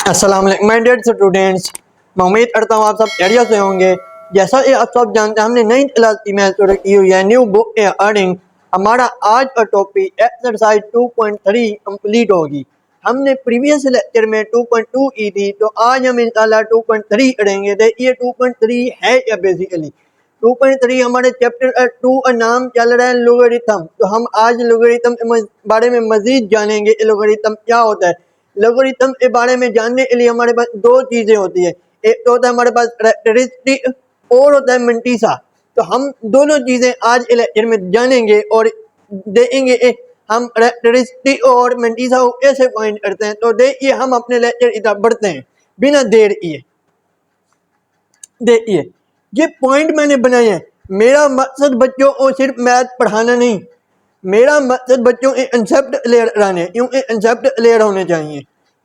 अस्सलाम वालेकुम my dear students, मैं उम्मीद करता हूँ आप सब खैरियत से होंगे। जैसा कि आप सब जानते हैं, हमने नई क्लास ईमेल शुरू की हुई है, न्यू बुक अर्निंग। हमारा आज का टॉपिक एक्सरसाइज 2.3 कंप्लीट होगी। हमने प्रीवियस लेक्चर में 2.2 की थी, तो आज हम इंशाल्लाह 2.3 करेंगे। देखिए 2.3 है क्या बेसिकली। 2.3 हमारे चैप्टर 2 का नाम चल रहा है लोगरिथम। तो हम आज लोगरिथम के बारे में मजीद जानेंगे। लोगरिथम क्या होता है। लोगरिथम के बारे में जानने के लिए हमारे पास दो चीजें होती है, एक तो होता है हमारे पास कैरेक्टरिस्टिक और होता है मंटीसा। तो हम दोनों चीजें आज लेक्चर में जानेंगे और देखेंगे हम कैरेक्टरिस्टिक और मंटीसा को कैसे फाइंड करते हैं। तो देखिए हम अपने लेक्चर की तरफ बढ़ते हैं बिना देर किए। देखिए ये पॉइंट मैंने बनाए हैं। मेरा मकसद बच्चों को सिर्फ मैथ पढ़ाना नहीं, मेरा मकसद बच्चों के कंसेप्ट क्लियर कराने, क्योंकि कंसेप्ट क्लियर होने चाहिए।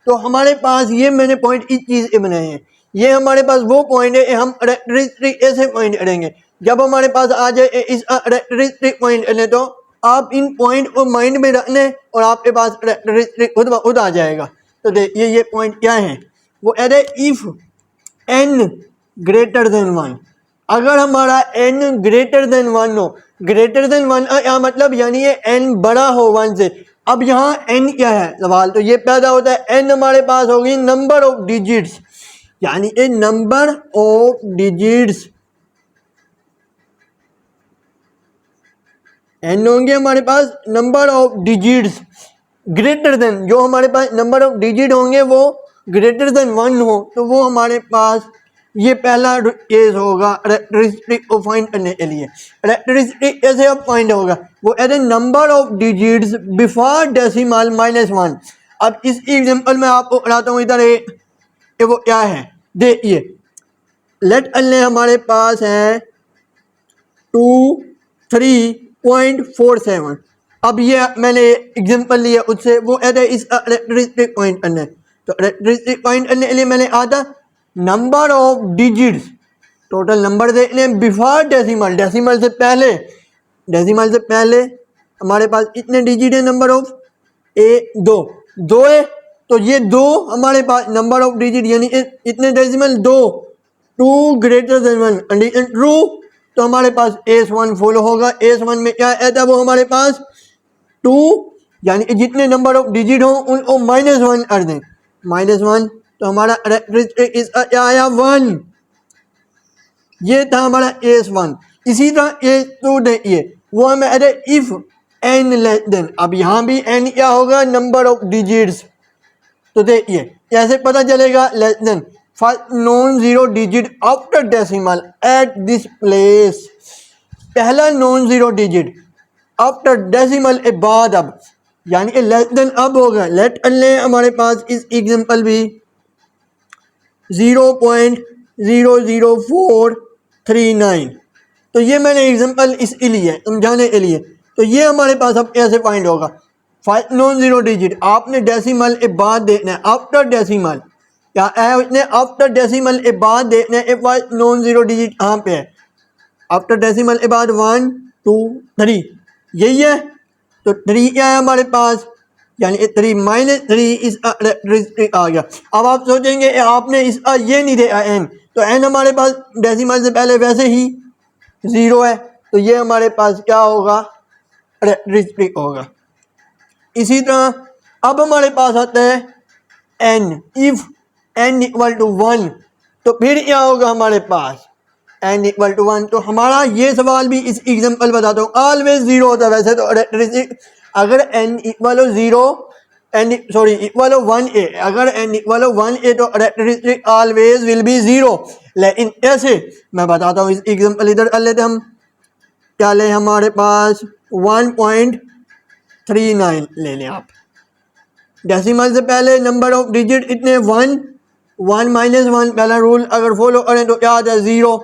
तो हमारे पास ये मैंने पॉइंट इस चीज के बनाए हैं। ये हमारे पास वो पॉइंट है, हम कैरेक्टरिस्टिक ऐसे पॉइंट करेंगे। जब हमारे पास आ जाए इस कैरेक्टरिस्टिक पॉइंट करें, तो आप इन पॉइंट को माइंड में रखने और आपके पास कैरेक्टरिस्टिक खुद ब खुद आ जाएगा। तो देखिए ये पॉइंट क्या है। वो है इफ n ग्रेटर देन 1। अगर हमारा n ग्रेटर देन 1 हो, ग्रेटर देन 1 या मतलब यानी ये n बड़ा हो 1 से। अब यहाँ n क्या है सवाल, तो ये पैदा होता है n हमारे पास होगी नंबर ऑफ डिजिट्स, यानी a number of digits n होंगे हमारे पास number of digits greater than, जो हमारे पास नंबर ऑफ डिजिट होंगे वो ग्रेटर देन 1 हो, तो वो हमारे पास ये पहला केस होगा कैरेक्टरिस्टिक को फाइंड करने के लिए। कैरेक्टरिस्टिक कैसे अब फाइंड होगा, वो as a number of digits before decimal -1। अब इस एग्जांपल में आपको कराता हूँ इधर ये वो क्या है। देखिए लेट अल्ले हमारे पास है 23.47। अब ये मैंने एग्जांपल लिया उससे, वो एज ए इस कैरेक्टरिस्टिक पॉइंट करने। तो कैरेक्टरिस्टिक पॉइंट करने के लिए मैंने आता number of digits, total number देखने बिफोर डेसिमल, डेसिमल से पहले, डेसिमल से पहले हमारे पास इतने डिजिट है नंबर ऑफ दो है। तो ये दो हमारे पास नंबर ऑफ डिजिट यानी इतने डेसिमल दो, 2 ग्रेटर देन 1 कंडीशन ट्रू, तो हमारे पास S1 फॉलो होगा। S1 में क्या आता है, वो हमारे पास 2 यानी जितने नंबर ऑफ डिजिट हो उनको -1 कर दें, -1, तो हमारा कैरेक्टरिस्टिक क्या आया 1। ये था हमारा S1। इसी तरह S2 देखिए, वो हमें अरे इफ n लेस देन, अब यहाँ भी n क्या होगा नंबर ऑफ डिजिट्स। तो देखिए कैसे पता चलेगा less than, first non zero digit after decimal at this place, पहला non zero digit after decimal के बाद, अब यानी कि लेस देन अब होगा। लेट कर ले हमारे पास इस एग्जांपल भी 0.00439। तो ये मैंने एग्जांपल इसके लिए समझाने के लिए। तो ये हमारे पास अब कैसे फाइंड होगा, फाइव नॉन जीरो डिजिट आपने डेसिमल के बाद देखना है, आफ्टर डेसिमल क्या है उसने आफ्टर डेसिमल के बाद देखना है फाइव नॉन जीरो डिजिट कहाँ पे है, आफ्टर डेसिमल के बाद 1 2 3 यही है। तो 3 क्या है हमारे पास, यानी 3 -3 इस कैरेक्टरिस्टिक आ गया। अब आप सोचेंगे आपने इसका ये नहीं देखा n, तो n हमारे पास डेसिमल से पहले वैसे ही 0 है, तो ये हमारे पास क्या होगा कैरेक्टरिस्टिक होगा। इसी तरह अब हमारे पास आता है n, if n equal to 1, तो फिर क्या होगा हमारे पास n इक्वल टू 1। तो हमारा ये सवाल भी इस एग्जांपल बताता हूँ, ऑलवेज 0 होता है वैसे तो कैरेक्टरिस्टिक, अगर n इक्वल हो 0 इक्वल हो 1a, अगर n इक्वल हो 1a तो कैरेक्टरिस्टिक ऑलवेज विल बी 0। लेकिन ऐसे मैं बताता हूँ, इस एग्जांपल इधर कर लेते हम, क्या ले हमारे पास 1.39 ले लें आप, डेसिमल से पहले नंबर ऑफ डिजिट इतने 1 -1 पहला रूल अगर फॉलो करें तो क्या आ जाए 0।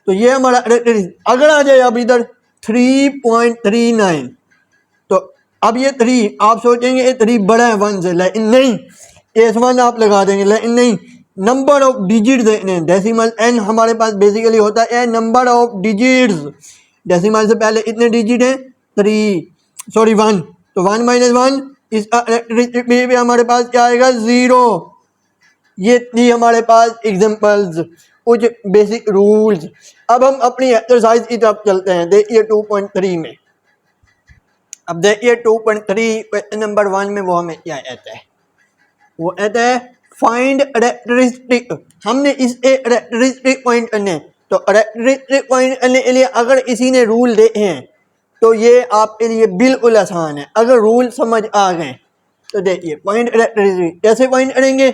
तो ये हमारा अगर आ जाए अब इधर 3.39, तो अब ये 3 आप सोचेंगे ये 3 बड़ा है 1 से, लेकिन नहीं, S1 आप लगा देंगे, लेकिन नहीं, नंबर ऑफ डिजिट देखने, डेसिमल n हमारे पास बेसिकली होता है नंबर ऑफ डिजिट्स, डेसिमल से पहले इतने डिजिट हैं 1, तो 1 -1 इस कैरेक्टरिस्टिक भी हमारे पास क्या आएगा 0। ये थी हमारे पास एग्जांपल्स, कुछ बेसिक रूल्स। अब हम अपनी एक्सरसाइज की तरफ चलते हैं। देखिए 2.3 में, अब देखिए 2.3 क्वेश्चन नंबर 1 में वो हमें क्या कहता है, वो कहता है फाइंड कैरेक्टरिस्टिक। हमने इस कैरेक्टरिस्टिक पॉइंट करने हैं, तो कैरेक्टरिस्टिक पॉइंट करने के लिए अगर इसी ने रूल देखे हैं तो ये आपके लिए बिल्कुल आसान है। अगर रूल समझ आ गए तो देखिए पॉइंट कैरेक्टरिस्टिक कैसे पॉइंट करेंगे।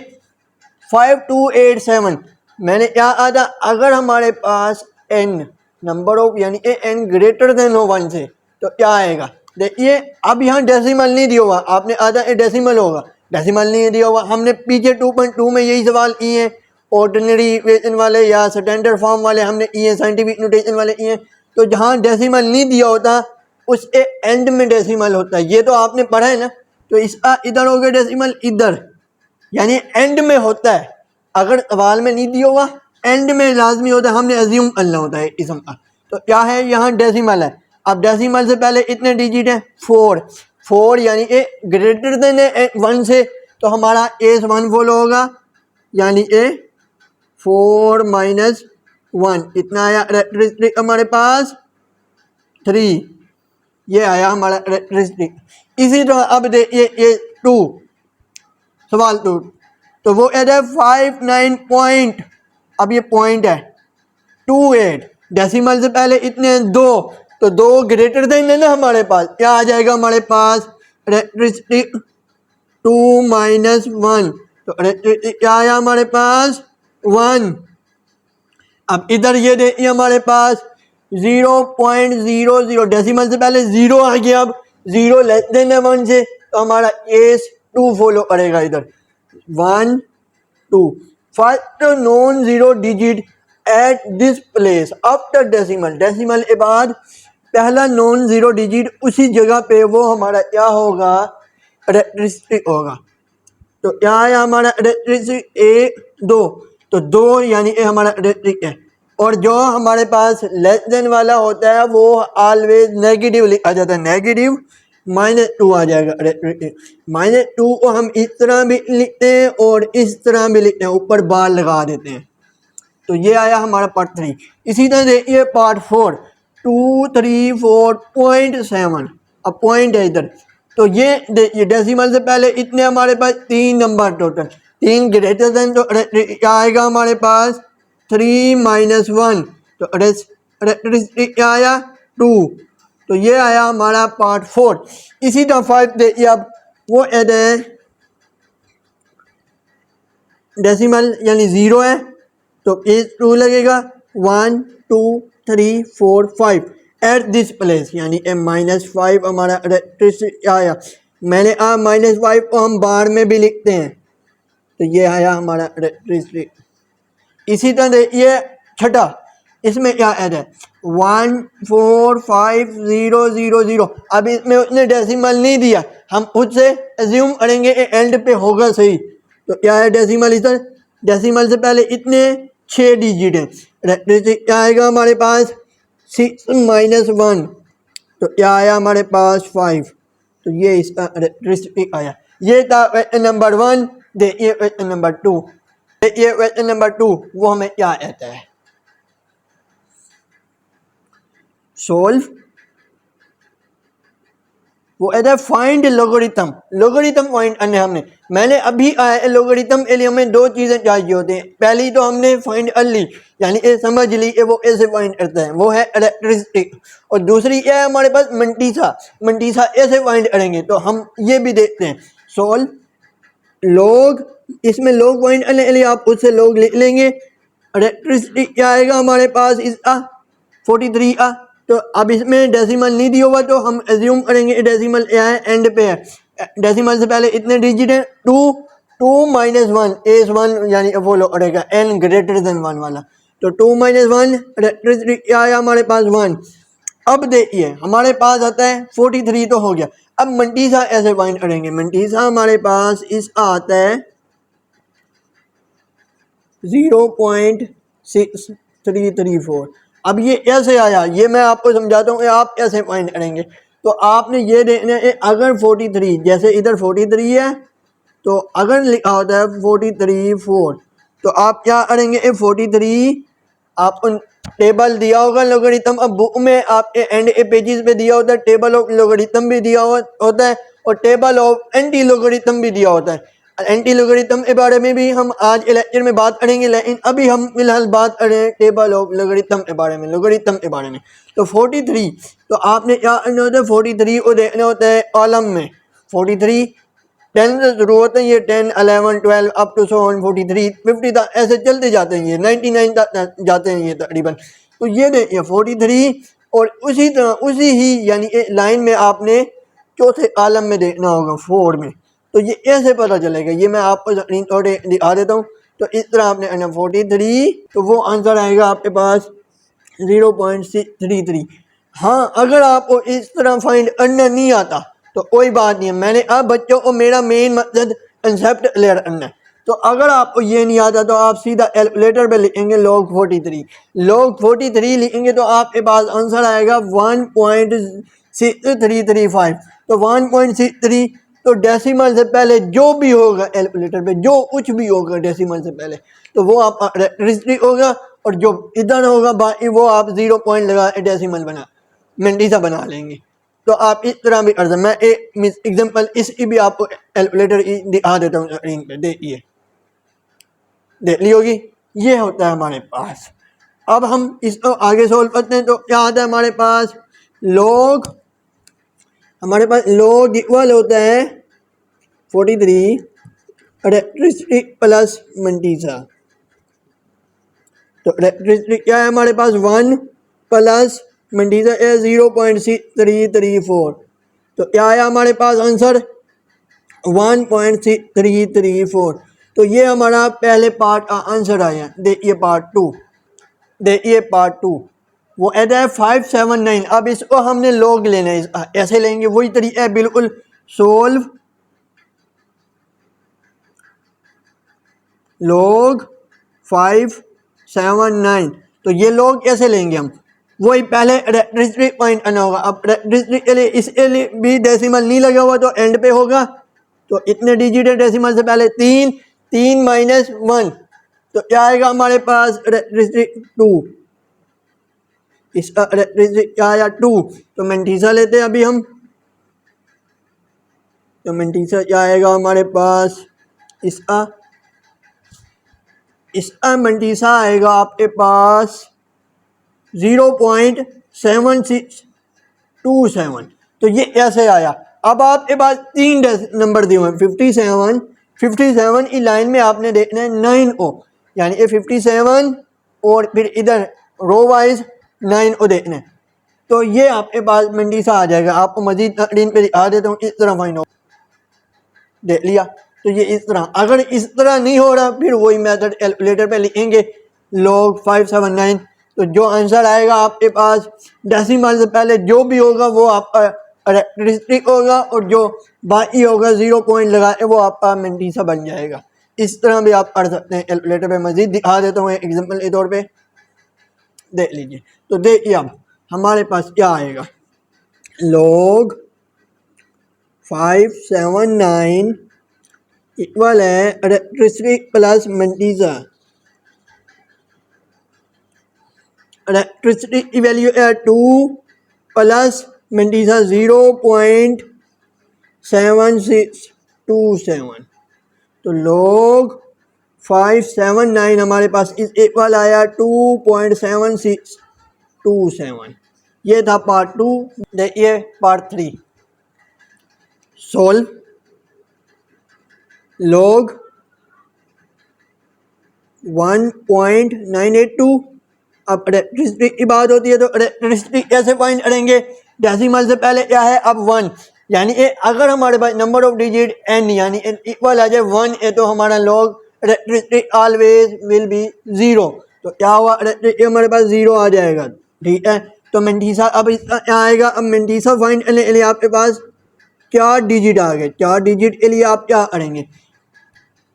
5 2 8 7 मैंने क्या आधा, अगर हमारे पास n नंबर ऑफ यानी n ग्रेटर देन हो 1 से तो क्या आएगा। देखिए अब यहाँ डेसिमल नहीं दिया हुआ, आपने आधा डेसिमल होगा, डेसिमल नहीं दिया हुआ। हमने पीछे 2.2 में यही सवाल किए हैं, ऑर्डिनरी इक्वेशन वाले या स्टैंडर्ड फॉर्म वाले हमने किए हैं, साइंटिफिक नोटेशन वाले किए हैं। तो जहाँ डेसिमल नहीं दिया होता उसके एंड में डेसिमल होता है, ये तो आपने पढ़ा है ना। तो इसका इधर हो गया डेसिमल, इधर यानी एंड में होता है। अगर सवाल में नहीं दिया होगा एंड में लाजमी होता है, हमने अज्यूम करना होता है इसम का। तो क्या है यहाँ डेसिमल है। अब डेसिमल से पहले इतने डिजिट हैं 4 यानी ए ग्रेटर देन 1 से, तो हमारा A1 फॉलो होगा यानी ए 4 माइनस 1 इतना आया कैरेक्टरिस्टिक हमारे पास 3, ये आया हमारा कैरेक्टरिस्टिक। इसी तरह अब देखिए ये 2 सवाल 2, तो वो है 5 9 पॉइंट, अब ये पॉइंट है 2 8 डेसिमल से पहले इतने 2, तो 2 ग्रेटर देन है ना हमारे पास, क्या आ जाएगा हमारे पास कैरेक्टरिस्टिक 2 माइनस 1, तो कैरेक्टरिस्टिक क्या आया हमारे पास 1। अब इधर ये देखिए हमारे पास 0.00 डेसिमल से पहले 0 आ गया, अब 0 लेस देन है 1 से, तो हमारा S2 फॉलो करेगा इधर 1 2। First non zero digit eight this place after decimal, decimal के बाद पहला नॉन जीरो डिजिट उसी जगह पे वो हमारा क्या होगा कैरेक्टरिस्टिक होगा। तो क्या है हमारा कैरेक्टरिस्टिक 1 2, तो 2 यानी ये हमारा कैरेक्टरिस्टिक है। और जो हमारे पास लेस देन वाला होता है वो ऑलवेज नेगेटिव लिखा जाता है, नेगेटिव -2 आ जाएगा। -2 को हम इस तरह भी लिखते हैं और इस तरह भी लिखते हैं, ऊपर बार लगा देते हैं। तो ये आया हमारा पार्ट 3। इसी तरह देखिए पार्ट 4 2 3 4.7, अब पॉइंट है इधर, तो ये देखिए डेसिमल से पहले इतने हमारे पास 3 नंबर टोटल, 3 ग्रेटर देन, तो क्या आएगा हमारे पास 3 माइनस 1, तो कैरेक्टरिस्टिक क्या आया 2, तो ये आया हमारा पार्ट 4। इसी तरह 5 देखिए, अब वो डेसिमल यानी 0 है तो A2 लगेगा 1 2 3 4 5 एट दिस प्लेस यानी -5 हमारा कैरेक्टरिस्टिक आया। मैंने -5 को हम बार में भी लिखते हैं, तो ये आया हमारा कैरेक्टरिस्टिक। इसी तरह देखिए छठा, इसमें क्या ऐड है 1 4 5 0 0 0। अब इसमें उसने डेसिमल नहीं दिया, हम खुद से एज्यूम करेंगे एंड पे होगा सही। तो क्या है डेसिमल, इधर डेसिमल से पहले इतने 6 डिजिट हैं, कैरेक्टरिस्टिक क्या आएगा हमारे पास 6 माइनस 1, तो क्या आया हमारे पास 5, तो ये इसका कैरेक्टरिस्टिक आया। ये था क्वेश्चन नंबर 1। देखिए क्वेश्चन नंबर 2, देखिए क्वेश्चन नंबर 2 वो हमें क्या कहता है, सोल्व, वो कहता है फाइंड लोगरिथम। लोगरिथम पॉइंट अन्य हमने मैंने अभी लोगरिथम के लिए हमें 2 चीज़ें चाहिए होती हैं। पहली तो हमने फाइंड कर ली यानी ये समझ ली कि वो ऐसे फाइंड करते हैं, वो है कैरेक्टरिस्टिक। और दूसरी क्या है हमारे पास मंटीसा, मंटीसा ऐसे फाइंड करेंगे। तो हम ये भी देखते हैं सोल्व लॉग, इसमें लॉग पॉइंट करने के लिए आप उससे लॉग लिख लेंगे। कैरेक्टरिस्टिक क्या आएगा हमारे पास इसका 43 का, तो अब इसमें डेसिमल नहीं दिया हुआ तो हम एज्यूम करेंगे डेसिमल क्या है एंड पे है। डेसिमल से पहले इतने डिजिट हैं 2 2 माइनस 1 S1 यानी फॉलो करेगा n ग्रेटर देन 1 वाला, तो 2 माइनस 1 कैरेक्टरिस्टिक क्या आया हमारे पास 1। अब देखिए हमारे पास आता है 43 तो हो गया। अब मंटीसा ऐसे फाइंड करेंगे, मंटीसा हमारे पास इसका आता है 0.6334। अब ये ऐसे आया, ये मैं आपको समझाता हूँ आप ऐसे फाइंड करेंगे। तो आपने ये देखना है अगर 43 जैसे इधर 43 है तो अगर लिखा होता है 43.4 तो आप क्या करेंगे 43 आप उन टेबल दिया होगा लोगरिथम। अब बुक में आपके एंड ए पेजेस पे दिया होता है टेबल ऑफ लोगरिथम भी दिया होता है और टेबल ऑफ एंटी लोगरिथम भी दिया होता है। एंटी लोगरिथम के बारे में भी हम आज लेक्चर में बात करेंगे, लेकिन अभी हम फिलहाल बात करें टेबल ऑफ लोगरिथम के बारे में, लोगरिथम के बारे में। तो 43 तो आपने क्या करना होता है 43 को देखना होता है कॉलम में। 43 10 से शुरू होते हैं ये 10 11 12 अप टू 43 50 तक ऐसे चलते जाते हैं, ये 99 तक जाते हैं ये तकरीबन। तो ये देखिए 43 और उसी तरह उसी ही यानी एक लाइन में आपने चौथे कॉलम में देखना होगा 4 में। तो ये ऐसे पता चलेगा, ये मैं आपको स्क्रीन थोड़े दिखा देता हूँ। तो इस तरह आपने 43 तो वो आंसर आएगा आपके पास 0.633। हाँ अगर आपको इस तरह फाइंड करना नहीं आता तो कोई बात नहीं है, मैंने अब बच्चों को मेरा मेन मकसद कंसेप्ट क्लियर करना है। तो अगर आपको ये नहीं आता तो आप सीधा कैलकुलेटर पे लिखेंगे log 43, log 43 लिखेंगे तो आपके पास आंसर आएगा 1.6335। तो 1.63 तो डेसिमल से पहले जो भी होगा कैलकुलेटर पे जो कुछ भी होगा डेसिमल से पहले तो वो आप कैरेक्टरिस्टिक होगा, और जो इधर होगा बाकी वो आप 0 पॉइंट लगा डेसिमल बना मेंडीसा बना लेंगे। तो आप इस तरह भी कर सकते। मैं एक एग्जांपल इसकी भी आपको कैलकुलेटर दिखा देता हूँ स्क्रीन पे, देखिए देख ली होगी। ये होता है हमारे पास। अब हम इसको आगे सोल्व करते हैं तो क्या आता है हमारे पास log, हमारे पास log इक्वल होता है 43 कैरेक्टरिस्टिक प्लस मेंडीसा। तो कैरेक्टरिस्टिक क्या है हमारे पास 1 प्लस मेंडीसा है 0.6334। तो क्या आया हमारे पास आंसर 1.6334। तो ये हमारा पहले पार्ट का आंसर आया। देखिए पार्ट 2, देखिए पार्ट 2 वो ऐसा है 579। अब इसको हमने log लेना है, ऐसे लेंगे वही तरीका है बिल्कुल। सोल्व log 579 तो ये log कैसे लेंगे हम, वही पहले कैरेक्टरिस्टिक पॉइंट आना होगा। अब कैरेक्टरिस्टिक के लिए इसके लिए भी डेसिमल नहीं लगा हुआ तो एंड पे होगा। तो इतने डिजिट है डेसिमल से पहले 3 3 माइनस 1 तो क्या आएगा हमारे पास कैरेक्टरिस्टिक 2। इसका कैरेक्टरिस्टिक क्या आया 2। तो मेंडीसा लेते हैं अभी हम। तो मेंडीसा क्या आएगा हमारे पास, इसका मेंडीसा आएगा आपके पास 0.7627। तो ये ऐसे आया। अब आपके पास 3 नंबर दिए हुए हैं 57 की लाइन में आपने देखना है 9 ओ, यानी ये 57 और फिर इधर रो वाइज 9 ओ देखना है। तो ये आपके पास मेंडीसा आ जाएगा। आपको मजीद स्क्रीन पे दिखा देता हूँ, इस तरह फाइंड हो, देख लिया। तो ये इस तरह, अगर इस तरह नहीं हो रहा फिर वही मेथड कैलकुलेटर पे लिखेंगे log 579। तो जो आंसर आएगा आपके पास डेसिमल से पहले जो भी होगा वो आपका कैरेक्टरिस्टिक होगा, और जो बाकी होगा 0 पॉइंट लगाए वो आपका मेंडीसा बन जाएगा। इस तरह भी आप कर सकते हैं कैलकुलेटर पे। मजीद दिखा देता हूँ एग्जाम्पल के तौर पे, देख लीजिए। तो देखिए अब हमारे पास क्या आएगा, log 579 इक्वल है कैरेक्टरिस्टिक प्लस मेंडीसा। कैरेक्टरिस्टिक की वैल्यू है 2 प्लस मेंडीसा 0.7627। तो log 579 हमारे पास इस इक्वल आया 2.7627। ये था पार्ट 2। देखिए पार्ट 3, सोल्व log 1.982। अब कैरेक्टरिस्टिक की बात होती है तो कैरेक्टरिस्टिक कैसे फाइंड करेंगे, डेसिमल से पहले क्या है अब 1, यानी अगर हमारे पास नंबर ऑफ डिजिट n यानी इक्वल आ जाए 1 है तो हमारा log characteristic always will be 0। तो क्या हुआ, कैरेक्टरिस्टिक हमारे पास 0 आ जाएगा, ठीक है। तो मेंडीसा अब इसका क्या आएगा, अब मेंडीसा फाइंड करने के लिए आपके पास 4 डिजिट आ गए। 4 डिजिट के लिए आप क्या करेंगे,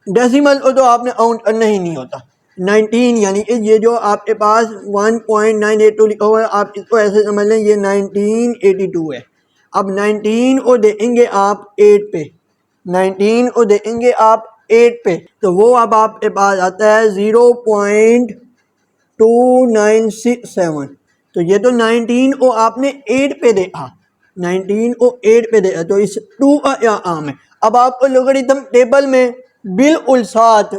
डेसिमल को तो आपने काउंट करना ही नहीं होता। 19 यानी कि ये जो आपके पास 1.982 लिखा हुआ है आप इसको ऐसे समझ लें ये 1982 है। अब 19 को देखेंगे आप 8 पे, 19 को देखेंगे आप 8 पे, तो वो अब आपके पास आता है 0.2967। तो ये तो 19 को आपने 8 पे देखा, 19 को 8 पे देखा, तो इस 2 का क्या आम है। अब आपको लोगरिथम टेबल में बिल्कुल साथ,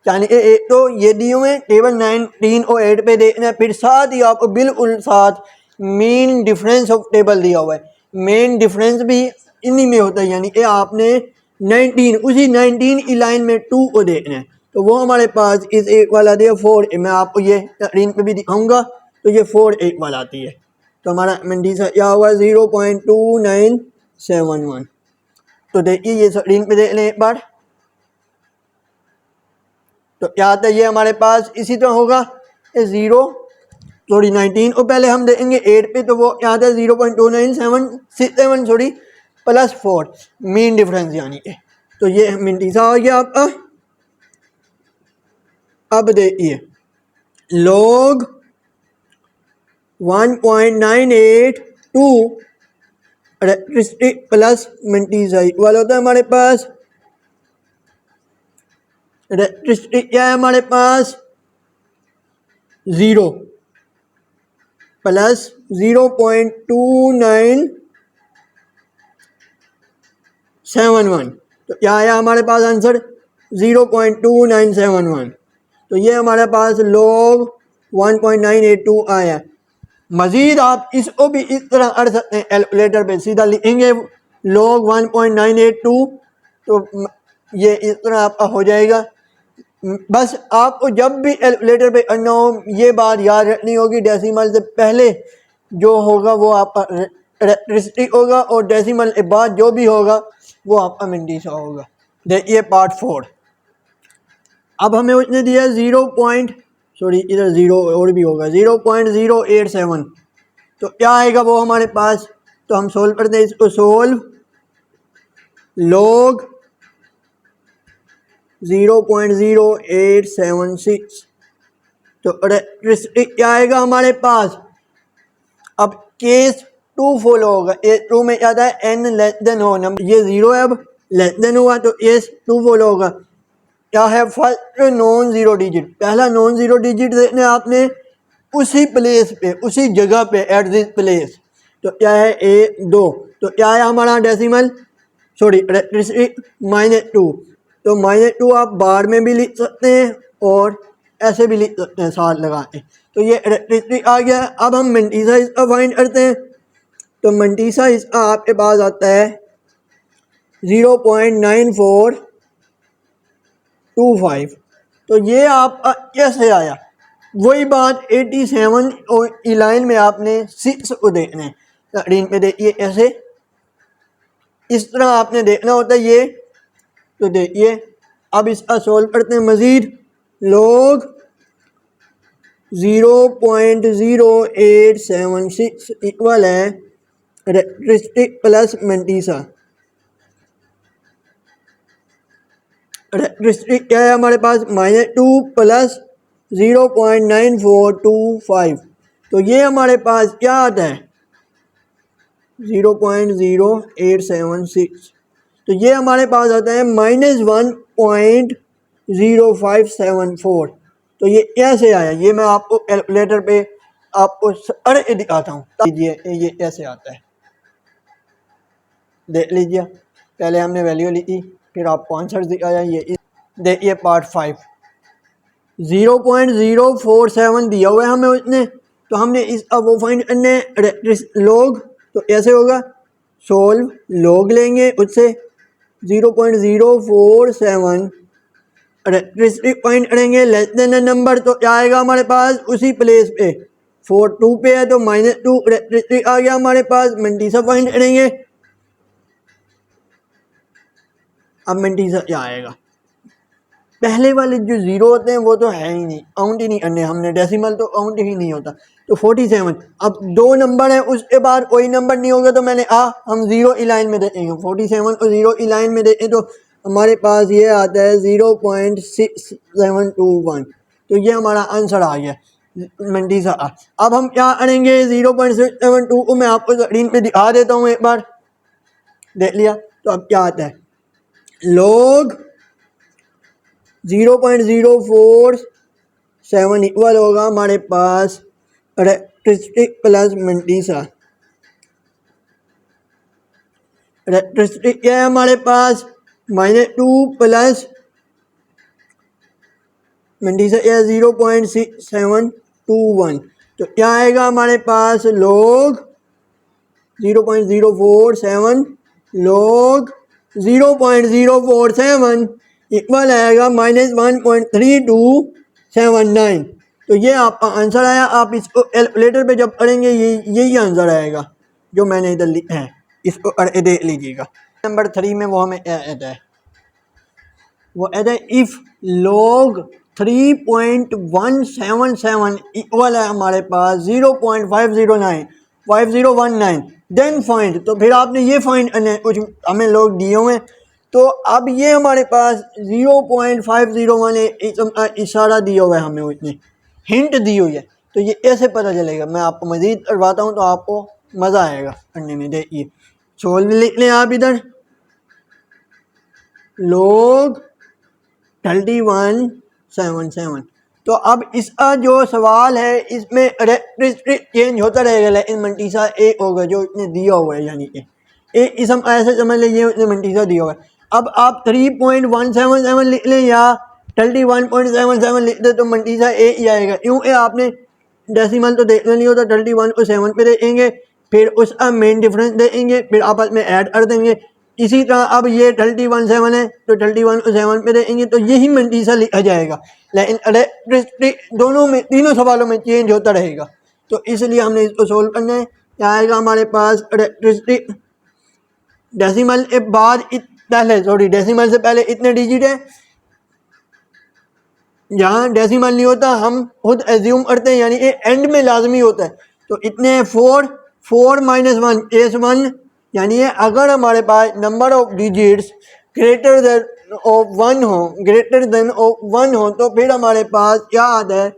यानी कि एक तो ये दिए हुए टेबल 19 और 8 पे देखना है, फिर साथ ही आपको बिल्कुल साथ मेन डिफरेंस ऑफ टेबल दिया हुआ है। मेन डिफरेंस भी इन्हीं में होता है, यानी कि आपने 19 उसी 19 की लाइन में 2 को देखना है। तो वो हमारे पास इस एक वाला दिया 4, मैं आपको ये स्क्रीन पे भी दिखाऊंगा, तो ये 4 एक वाला आती है। तो हमारा मंडीसा क्या हुआ 0.2971। तो देखिए ये स्क्रीन पे देख लें एक बार, तो क्या आता है ये हमारे पास इसी तरह होगा 19 और पहले हम देखेंगे 8 पे, तो वो क्या आता है 0.2967 प्लस 4 मेन डिफरेंस यानी कि। तो ये मिंटीसा हो गया आपका। अब देखिए log 1.982 रेक्ट्रिस्टिक प्लस मिंटीसा इक्वल होता है हमारे पास, रेक्ट्रिस्टिक क्या है हमारे पास 0 प्लस 0.2971। तो क्या आया हमारे पास आंसर 0.2971। तो ये हमारे पास log 1.982 आया। मज़ीद आप इसको भी इस तरह कर सकते हैं, कैलकुलेटर पे सीधा लिखेंगे log 1.982, तो ये इस तरह आपका हो जाएगा। बस आपको जब भी कैलकुलेटर पे करना हो ये बात याद रखनी होगी, डेसिमल से पहले जो होगा वो आपका रेक्ट्रिस्टिक होगा और डेसिमल के बाद जो भी होगा वो आपका मिंटीसा होगा। देखिए पार्ट 4। अब हमें उसने दिया इधर 0 और भी होगा 0.087। तो क्या आएगा वो हमारे पास, तो हम सोल्व करते हैं इसको। Solve log 0.0876। तो रेक्ट्रिस्टिक क्या आएगा हमारे पास। अब केस 2 फॉलो होगा, केस 2 में क्या था n लेस देन हो, नंबर ये 0 है, अब लेस देन हुआ तो केस 2 फॉलो होगा। क्या है फर्स्ट नॉन जीरो डिजिट, पहला नॉन जीरो डिजिट देखने आपने उसी प्लेस पे, उसी जगह पे, एट दिस प्लेस। तो क्या है A2, तो क्या है हमारा डेसिमल रेक्ट्रिस्टिक -2। तो -2 आप बार में भी लिख सकते हैं और ऐसे भी लिख सकते हैं साथ लगा के। तो ये रेक्ट्रिस्टिक आ गया। अब हम मंटीसा इसका फाइंड करते हैं। तो मंटीसा इसका आपके पास आता है 0.9425। तो ये आपका कैसे आया, वही बात 87 और लाइन में आपने 6 को देखना है। स्क्रीन पे देखिए ऐसे इस तरह आपने देखना होता है ये। तो देखिए अब इसका सोल्व करते हैं मज़ीद। log 0.0876 इक्वल है रेक्ट्रिस्टिक प्लस मंटीसा। रेक्ट्रिस्टिक क्या है हमारे पास -2 प्लस 0.9425। तो ये हमारे पास क्या आता है 0.0876। तो ये हमारे पास आता है -1.0574। तो ये कैसे आया, ये मैं आपको कैलकुलेटर पे आपको अरे दिखाता हूँ, ये कैसे आता है देख लीजिए। पहले हमने वैल्यू लिखी फिर आपको आंसर दिखाया। ये देखिए पार्ट 5 0.047 दिया हुआ है हमें उसने, तो हमने इस अब वो फाइंड करने log। तो ऐसे होगा सोल्व log लेंगे उससे 0.047 रेक्ट्रिस्टिक फाइंड करेंगे लेस देन नंबर। तो क्या आएगा हमारे पास उसी प्लेस पे 42 पे है, तो -2 रेक्ट्रिस्टिक आ गया हमारे पास। मंटीसा फाइंड करेंगे। अब मंटीसा क्या आएगा, पहले वाले जो 0 होते हैं वो तो है ही नहीं, काउंट ही नहीं करने हमने, डेसिमल तो काउंट ही नहीं होता। तो 47, अब 2 नंबर है उसके बाद कोई नंबर नहीं होगा, तो मैंने हम 0 ई लाइन में देखेंगे 47 और 0 ई लाइन में देखें तो हमारे पास ये आता है 0.6721। तो ये हमारा आंसर आ गया मंटीसा। अब हम क्या करेंगे 0.672 को मैं आपको स्क्रीन पे दिखा देता हूँ एक बार, देख लिया। तो अब क्या आता है log 0.047 इक्वल होगा हमारे पास रेक्ट्रिस्टिक प्लस मंटीसा। रेक्ट्रिस्टिक क्या है हमारे पास -2 प्लस मंटीसा या 0.6721। तो क्या आएगा हमारे पास log 0.047 log 0.047 इक्वल आएगा -1.3279। तो ये आपका आंसर आया। आप इसको कैलकुलेटर पे जब करेंगे यही आंसर आएगा जो मैंने इधर लिखा है, इसको देख लीजिएगा। नंबर 3 में वो हमें क्या कहता है, वो कहता है इफ़ log 3.177 इक्वल है हमारे पास 0.5019 देन फाइंड। तो फिर आपने ये फाइंड करना है, कुछ हमें लोग दिए हुए हैं। तो अब ये हमारे पास 0.501 इशारा दिया हुआ है, हमें उसने हिंट दी हुई है। तो ये कैसे पता चलेगा, मैं आपको मज़ीद करवाता हूँ तो आपको मज़ा आएगा पढ़ने में। देखिए सोल्व लिख लें आप इधर, log 3177। तो अब इसका जो सवाल है इसमें रेक्ट्रिस्टिक चेंज होता रहेगा, लेकिन मंटीसा ए होगा जो इसने दिया हुआ है, यानी कि ए इसम ऐसे समझ लीजिए उसने मंटीसा दिया हुआ है। अब आप 3.177 लिख लें या 31.77 लिख दे तो मंटीसा ए ही आएगा, क्योंकि आपने डेसिमल तो देखना नहीं होता। 31 को 7 पे देखेंगे, फिर उसका मेन डिफरेंस देखेंगे, फिर आपस में ऐड कर देंगे। इसी तरह अब ये 31.7 है तो 31 को 7 पे देखेंगे तो यही मंटीसा लिखा जाएगा, लेकिन इलेक्ट्रिसिटी दोनों में, तीनों सवालों में चेंज होता रहेगा। तो इसलिए हमने इसको सोल्व करना है। क्या आएगा हमारे पास, इलेक्ट्रिसिटी डेसिमल के बाद पहले, सॉरी डेसिमल से पहले इतने डिजिट है। जहाँ डेसिमल नहीं होता हम खुद एज्यूम करते हैं, यानी कि एंड में लाजमी होता है। तो इतने 4 माइनस 1 केस 1, यानी अगर हमारे पास number of digits greater than of 1 हो, ग्रेटर देन ऑफ 1 हो, तो फिर हमारे पास क्या आता है,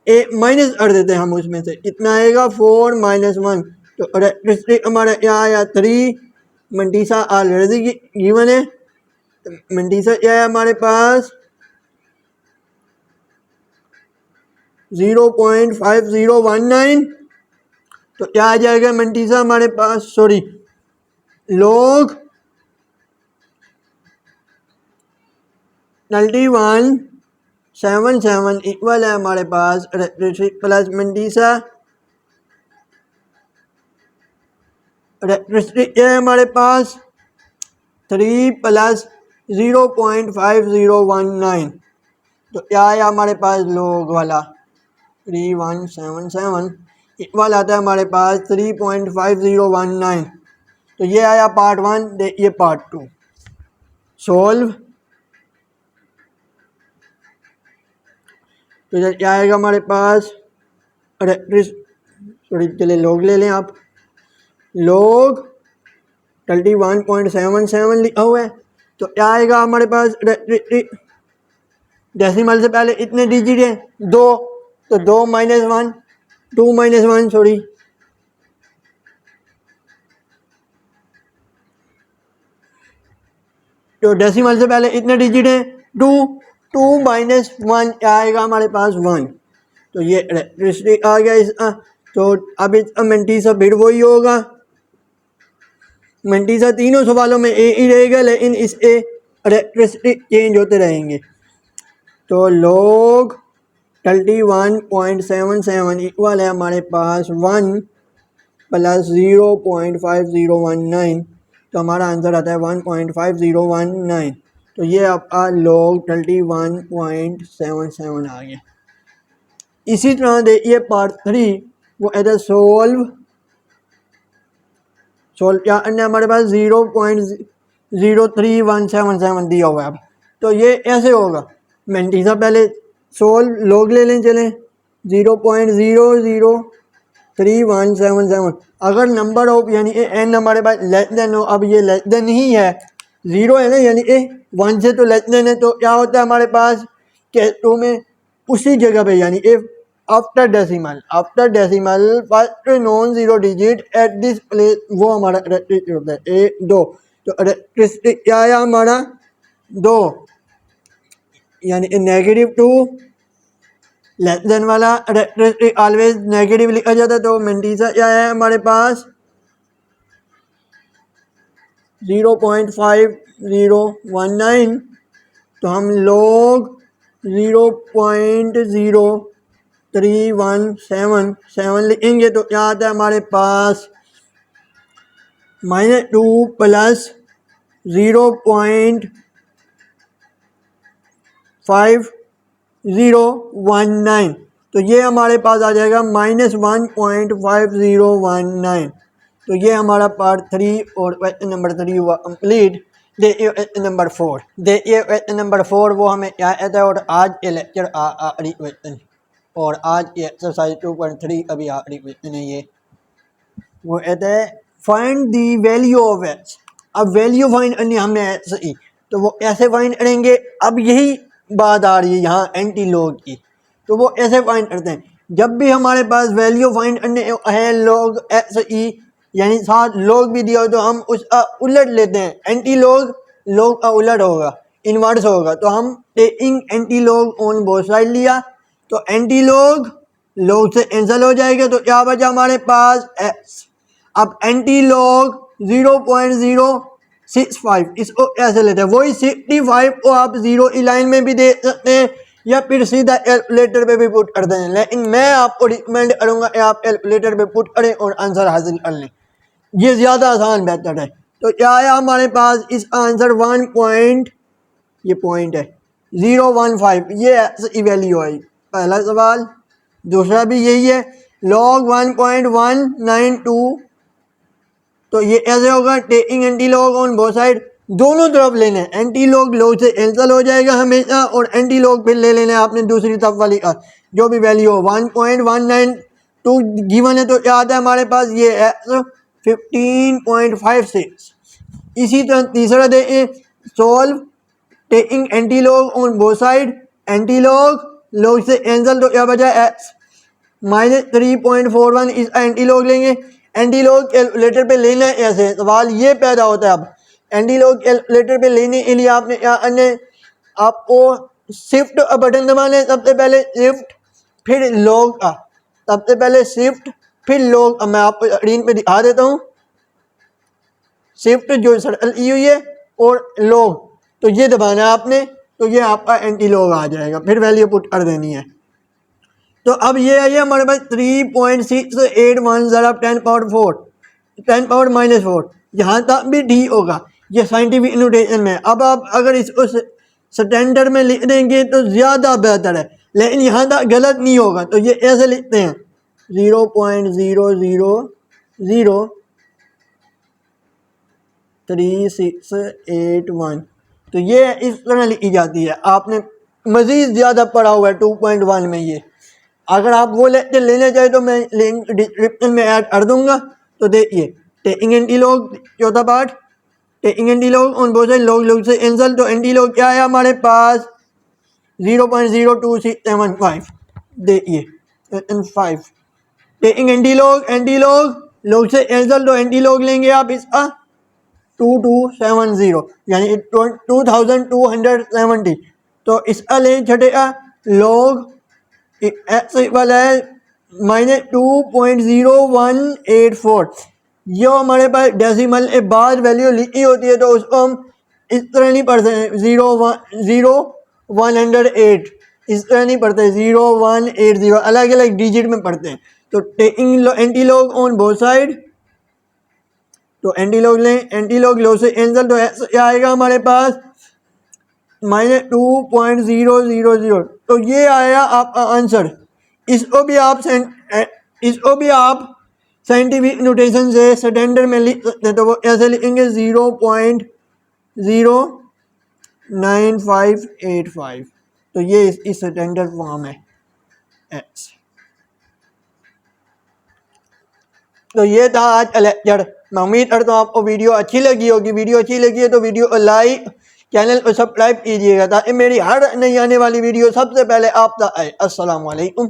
ए माइनस कर देते हैं हम उसमें से। कितना आएगा 4 माइनस 1। तो इलेक्ट्रिसिटी हमारा क्या आया 3। मंटीसा ऑलरेडी गिवन है, मंटीसा क्या है हमारे पास 0.5019। तो क्या आ जाएगा मंटीसा हमारे पास, सॉरी log 3177 इक्वल है हमारे पास रेक्ट्रिस्टिक प्लस मंटीसा। रेक्ट्रिस्टिक क्या है हमारे पास 3 प्लस 0.5019। तो क्या आया हमारे पास log वाला 3177 इक्वल आता है हमारे पास 3.5019। तो ये आया पार्ट 1। देखिए पार्ट 2 सोल्व। तो इधर क्या आएगा हमारे पास, सॉरी चले log ले लें आप, log 31.77 लिखा हुआ है। तो क्या आएगा हमारे पास, डेसिमल से पहले इतने डिजिट हैं 2, तो 2 माइनस 1, 2 माइनस 1 सॉरी, तो डेसिमल से पहले इतने डिजिट हैं 2 माइनस 1 आएगा हमारे पास 1। तो ये इलेक्ट्रिसिटी आ गया इसका। तो अब इसका मंटीसा फिर वही होगा, मंटीसा तीनों सवालों में ए ही रहेगा, लेकिन इस इलेक्ट्रिसिटी चेंज होते रहेंगे। तो log 31.77 इक्वल है हमारे पास 1 प्लस 0.5019। तो हमारा आंसर आता है 1.5019। तो ये आपका log 31.77 आ गया। इसी तरह देखिए पार्ट 3, वो इधर सोल्व क्या करना है हमारे पास 0.03177 दिया हुआ है। अब तो ये ऐसे होगा, मंटीसा पहले सोल्व log ले लें, चलें 0.00317। अगर नंबर ऑफ यानी एन हमारे पास लेस देन हो, अब ये लेस देन ही है, 0 है ना, यानी 1 से तो लेस देन है। तो क्या होता है हमारे पास के 2 में उसी जगह पे, यानी after decimal first non zero digit eight this place, वो हमारा इलेक्ट्रिसिटी होता है 1 2। तो इलेक्ट्रिसिटी क्या आया हमारा 2 यानी -2 लेस देन वाला कैरेक्टरिस्टिक ऑलवेज नेगेटिव लिखा जाता है, तो मेंटिसा क्या है हमारे पास 0.5019, तो हम log 0.0317 लिखेंगे तो क्या आता है हमारे पास -2 प्लस 0.5019, तो ये हमारे पास आ जाएगा -1.5019। तो ये हमारा पार्ट 3 और क्वेश्चन नंबर 3 हुआ कंप्लीट। देखिए क्वेश्चन नंबर 4, देखिए क्वेश्चन नंबर 4 वो हमें क्या कहता है, और आज के लेक्चर आखिरी क्वेश्चन और आज की एक्सरसाइज 2.3 अभी आखिरी क्वेश्चन है ये। वो कहता है find the value of x. अब वैल्यू फाइंड करनी हमने एक्स की, तो वो कैसे फाइंड करेंगे, अब यही बात आ रही है यहाँ एंटी लॉग की। तो वो ऐसे फाइंड करते हैं, जब भी हमारे पास वैल्यू फाइंड करने है लॉग एक्स ई यानी साथ लॉग भी दिया हो, तो हम उसका उलट लेते हैं। एंटी लॉग लॉग का उलट होगा, इन्वर्स होगा, तो हम taking anti log on both side लिया, तो एंटी लॉग लॉग से कैंसिल हो जाएगा, तो क्या बचा हमारे पास एक्स। अब एंटी लॉग 0.065 इसको ऐसे लेते हैं, वही 65 को आप जीरो लाइन में भी दे सकते हैं या फिर सीधा कैलकुलेटर पे भी पुट कर दें, लेकिन मैं आपको रिकमेंड करूंगा कि आप कैलकुलेटर पे पुट करें और आंसर हासिल कर लें, ये ज़्यादा आसान बेहतर है। तो क्या आया हमारे पास इस आंसर 1 पॉइंट, ये पॉइंट है 015, ये ऐसी वैल्यू आई पहला सवाल। दूसरा भी यही है लॉग 1.192, तो ये ऐसे होगा taking anti log on both side, दोनों तरफ लेने हैं, एंटी लॉग लॉग से कैंसिल हो जाएगा हमेशा, और एंटी लॉग फिर ले लेना है आपने दूसरी तरफ वाली का जो भी वैल्यू हो। 1.192 गिवन है, तो क्या आता है हमारे पास ये है 15.56। इसी तरह तीसरा देखें solve taking anti log on both side, anti log log से कैंसिल, तो क्या बचा एक्स -3.41 इस एंटी लॉग लेंगे। एंटी लॉग कैलकुलेटर पे लेना है, ऐसे सवाल ये पैदा होता है। अब एंटी लॉग कैलकुलेटर पे लेने के लिए आपने क्या करना है, आपको शिफ्ट बटन दबाना है, सबसे पहले शिफ्ट फिर लॉग का, सबसे पहले शिफ्ट फिर लॉग। मैं आपको स्क्रीन पे दिखा देता हूँ, शिफ्ट जो सर्कल की हुई है और लॉग, तो ये दबाना है आपने, तो ये आपका एंटी लॉग आ जाएगा, फिर वैल्यू पुट कर देनी है। तो अब ये है हमारे पास 3.681 ज़रा 10 पावर 4 10 पावर -4, यहाँ तक भी डी होगा, ये साइंटिफिक नोटेशन में। अब आप अगर इसको स्टैंडर्ड में लिख देंगे तो ज़्यादा बेहतर है, लेकिन यहाँ तक गलत नहीं होगा, तो ये ऐसे लिखते हैं 0.0003681, तो ये इस तरह लिखी जाती है। आपने मज़ीद ज़्यादा पढ़ा हुआ है 2.1 में ये, अगर आप वो लेक्चर लेना चाहे तो मैं लिंक डिस्क्रिप्शन में ऐड कर दूंगा। तो देखिए टेकिंग एंटी लॉग चौथा part, taking anti log on both side log log से कैंसिल, तो एंटी लॉग क्या है हमारे पास 0.02675। देखिए 5 टेकिंग एंटी लॉग लॉग से कैंसिल, तो एंटी लॉग लेंगे आप इसका 2270 यानी 2270, तो इसका लें छठेगा लॉग एक्स इक्वल है -2.0184। ये हमारे पास डेसिमल के बाद वैल्यू लिखी होती है, तो उसको हम इस तरह नहीं पढ़ते हैं 108, इस तरह नहीं पढ़ते 0180, अलग अलग डिजिट में पढ़ते हैं। तो taking anti log on both side, तो एंटी लॉग लें, एंटी लॉग लो से कैंसिल, तो क्या आएगा हमारे पास -2.000, तो ये आया आपका आंसर। इसको भी आप साइंटिफिक नोटेशन से स्टैंडर्ड में लिख सकते हैं, तो वो ऐसे लिखेंगे 0.09585, तो ये इसकी स्टैंडर्ड फॉर्म है एक्स। तो ये था आज का लेक्चर। मैं उम्मीद करता हूँ आपको वीडियो अच्छी लगी होगी। वीडियो अच्छी लगी है तो वीडियो को लाइक, चैनल को सब्सक्राइब कीजिएगा ताकि मेरी हर नई आने वाली वीडियो सबसे पहले आप तक आए। अस्सलाम वालेकुम।